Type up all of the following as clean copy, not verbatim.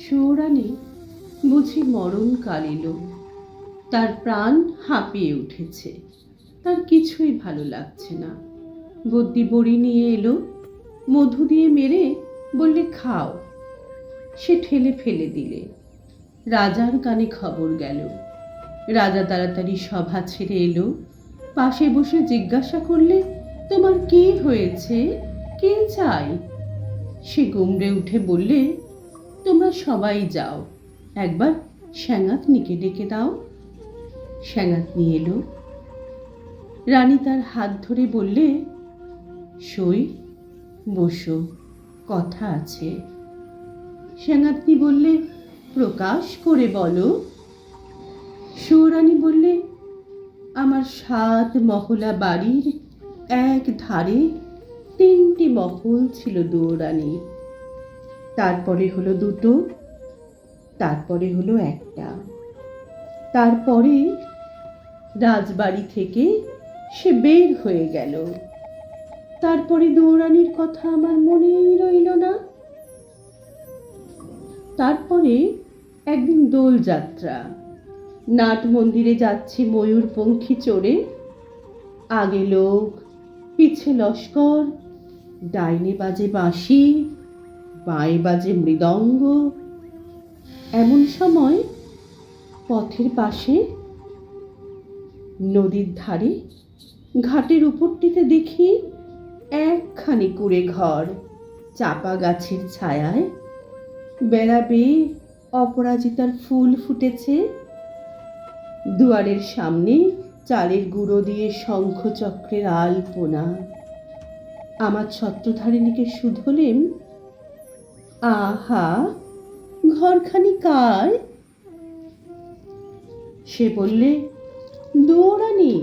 সুয়োরানী বুঝি মরণকাল এলো। তার প্রাণ হাঁপিয়ে উঠেছে, তার কিছুই ভালো লাগছে না। বদ্যি বড়ি নিয়ে এলো, মধু দিয়ে মেরে বললে খাও। সে ঠেলে ফেলে দিলে। রাজার কানে খবর গেল। রাজা তাড়াতাড়ি সভা ছেড়ে এলো, পাশে বসে জিজ্ঞাসা করলে, তোমার কি হয়েছে, কে চাই? সে গুমড়ে উঠে বললে, তোমরা সবাই যাও, একবার স্যাঙাতনিকে ডেকে দাও। স্যাঙাতনি এলো। রানী তার হাত ধরে বললে, সই, বসো, কথা আছে। স্যাঙাতনি বললে, প্রকাশ করে বলো। সুয়োরানী বললে, আমার 7 মহলা বাড়ির এক ধারে 3টি মহল ছিল দুয়োরানীর। তারপরে হলো 2টো, তারপরে হলো 1টা। তারপরে রাজবাড়ি থেকে সে বের হয়ে গেল। তারপরে দুয়োরানীর কথা আমার মনেই রইল না। তারপরে একদিন দোলযাত্রা, নাট মন্দিরে যাচ্ছি ময়ূরপঙ্খী চড়ে। আগে লোক, পিছে লস্কর, ডাইনে বাজে বাঁশি, বাঁয়ে বাজে মৃদঙ্গ। এমন সময় পথের পাশে নদীর ধারে ঘাটের উপরটিতে দেখি একখানি কুঁড়ে ঘর, চাপা গাছের ছায়ায়। বেড়া বেয়ে অপরাজিতার ফুল ফুটেছে। দুয়ারের সামনে চালের গুঁড়ো দিয়ে শঙ্খচক্রের আলপনা। আমার ছত্রধারিণীকে শুধলেম, আহা, ঘরখানি কার? সে বললে, দুয়োরানী।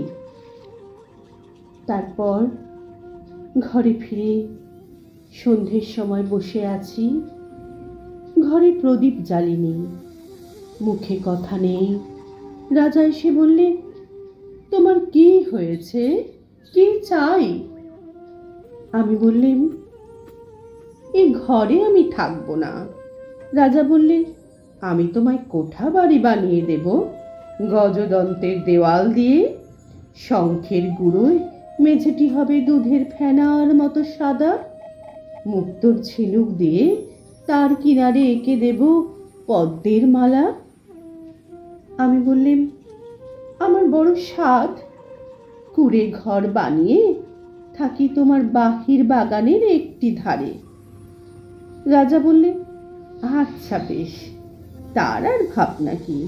তারপর ঘরে ফিরে সন্ধ্যের সময় বসে আছি। ঘরে প্রদীপ জ্বালিনি, মুখে কথা নেই। রাজা এসে বললে, তোমার কি হয়েছে, কি চাই? আমি বললেম, এই ঘরে আমি থাকবো না। রাজা বললে, আমি তোমায় কোঠা বাড়ি বানিয়ে দেব, গজদন্তের দেওয়াল দিয়ে। শঙ্খের গুঁড়োয় মেঝেটি হবে দুধের ফেনার মতো সাদা। মুক্তোর ঝিনুক দিয়ে তার কিনারে এঁকে দেব পদ্মের মালা। আমি বললেম, আমার বড় সাধ, কুঁড়ে ঘর বানিয়ে থাকি তোমার বাহির বাগানের একটি ধারে। রাজা বললে, আচ্ছা বেশ, তার আর ভাবনা কি।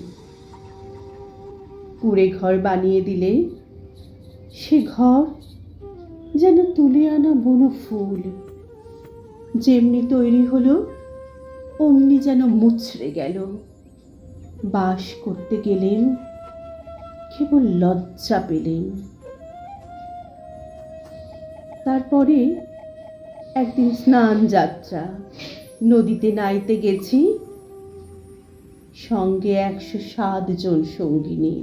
কুঁড়ে ঘর বানিয়ে দিলে। সে ঘর যেন তুলে আনা বুনো ফুল। যেমনি তৈরি হলো অমনি যেন মুচড়ে গেল। বাস করতে গেলেন, কেবল লজ্জা পেলেন। তারপরে একদিন স্নান যাত্রা, নদীতে নাইতে গেছি। সঙ্গে 107 জন সঙ্গিনী।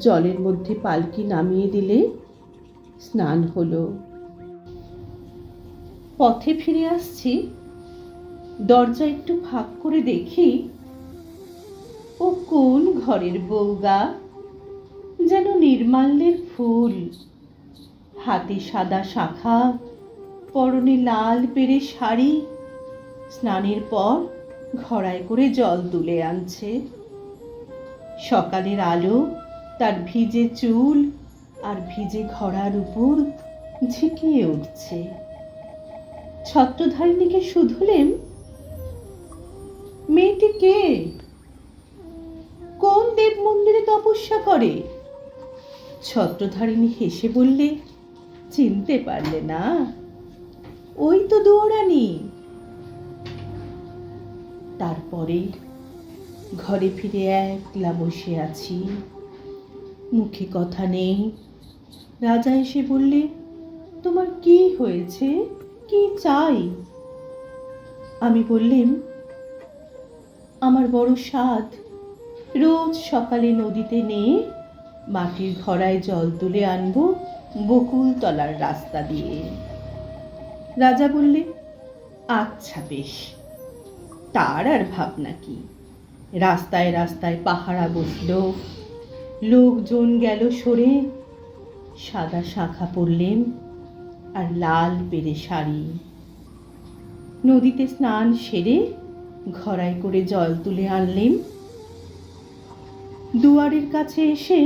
জলের মধ্যে পালকি নামিয়ে দিলে, স্নান হলো। পথে ফিরে আসছি, দরজা একটু ফাঁক করে দেখি, ও কোন ঘরের বউগা, যেন নির্মাল্যের ফুল। হাতে সাদা শাখা, পরনে লাল পেরে শাড়ি। স্নানের পর ঘড়ায় করে জল তুলে আনছে। সকালের আলো তার ভিজে চুল আর ভিজে ঘড়ার উপর ঝিকিয়ে উঠছে। ছত্রধারিণীকে শুধলেম, মেয়েটি কে, কোন দেব মন্দিরে তপস্যা করে? ছত্রধারিণী হেসে বললে, চিনতে পারলে না? ওই তো দুয়োরানী। তারপরে ঘরে ফিরে একলা বসে আছি, মুখে কথা নেই। রাজা এসে বললে, তোমার কি হয়েছে, কি চাই? আমি বললেম, আমার বড় সাধ, রোজ সকালে নদীতে নিয়ে মাটির ঘড়ায় জল তুলে আনবো বকুলতলার রাস্তা দিয়ে। রাজা বললে, আচ্ছা বেশ, তার আর ভাবনা কি। রাস্তায় রাস্তায় পাহারা বসলো, লোকজন গেল সরে। সাদা শাখা পরলেন আর লাল পেরে শাড়ি। নদীতে স্নান সেরে ঘড়ায় করে জল তুলে আনলেন। দুয়ারের কাছে এসে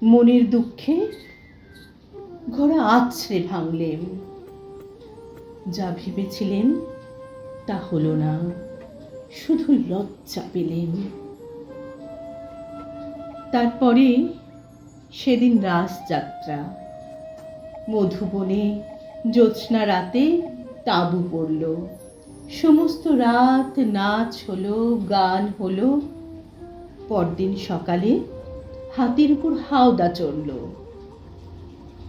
মনের দুঃখে ঘোড়া আছড়ে ভাঙলেন। যা ভেবেছিলেন তা হলো না, শুধু লজ্জা পেলেন। তারপরে সেদিন রাসযাত্রা। মধুবনে জ্যোৎস্না রাতে তাঁবু পড়ল। সমস্ত রাত নাচ হলো, গান হলো। পরদিন সকালে হাতির উপর হাওদা চড়ল।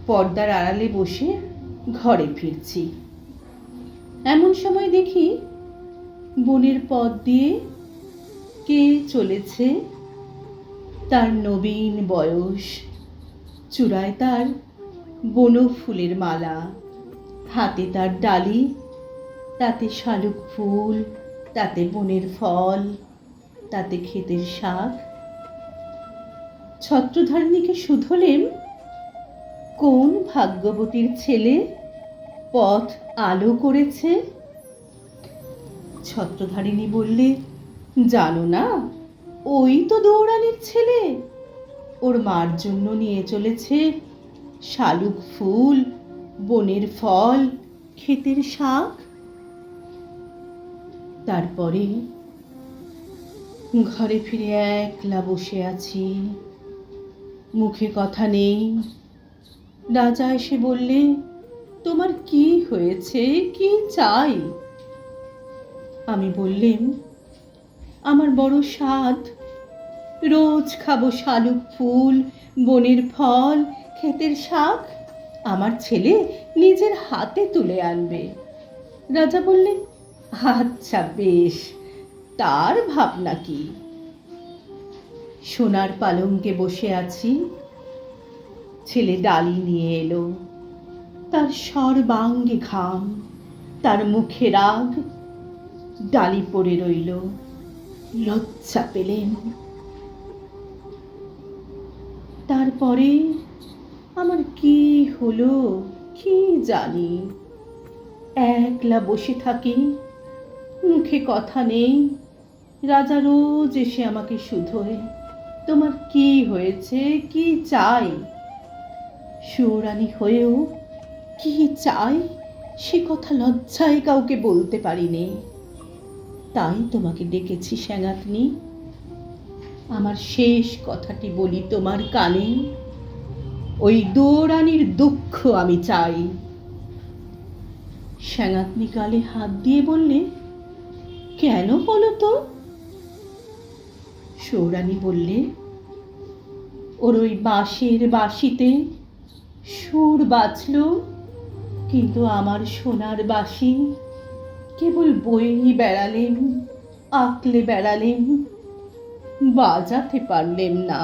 পর্দার আড়ালে বসে ঘরে ফিরছি, এমন সময় দেখি বনের পথ দিয়ে কে চলেছে। তার নবীন বয়স, চূড়ায় তার বনফুলের মালা, হাতে তার ডালি, তাতে শালুক ফুল, তাতে বনের ফল, তাতে ক্ষেতের শাক। ছত্রধারিণীকে শুধলেম, কোন ভাগ্যবতীর ছেলে পথ আলো করেছে? ছত্রধারিণী বললে, জানো না, ওই তো দৌড়ানির ছেলে। ওর মার জন্য নিয়ে চলেছে শালুক ফুল, বনের ফল, ক্ষেতের শাক। তারপরে ঘরে ফিরে একলা বসে আছি, মুখে কথা নেই। রাজা এসে বললে, তোমার কি হয়েছে, কি চাই? আমি বললেম, আমার বড় স্বাদ, রোজ খাবো শালুক ফুল, বনের ফল, ক্ষেতের শাক। আমার ছেলে নিজের হাতে তুলে আনবে। রাজা বললেন, আচ্ছা বেশ, তার ভাবনা কি। সোনার পালঙ্কে বসে আছি, ছেলে ডালি নিয়ে এলো। তার সর্বাঙ্গে ঘাম, তার মুখে রাগ। ডালি পড়ে রইল, লজ্জা পেলেন। তারপরে আমার কি হলো কি জানি, একলা বসে থাকি, মুখে কথা নেই। রাজা রোজ এসে আমাকে শুধোয়, তোমার কি হয়েছে, কি চাই? সুরানী হয়েও কি চাই সে কথা লজ্জায় কাউকে বলতে পারিনি। তাই তোমাকে ডেকেছি স্যাঙাতনি। আমার শেষ কথাটি বলি তোমার কানে, ওই দৌড়ানির দুঃখ আমি চাই। স্যাঙাতনি গালে হাত দিয়ে বললে, কেন বলো তো? সৌরানী বললে, ওর ওই বাঁশের বাঁশিতে সুর বাজল, কিন্তু আমার সোনার বাঁশি কেবল বয়েই বেড়ালেম, আঁকলে বেড়ালেম, বাজাতে পারলেম না।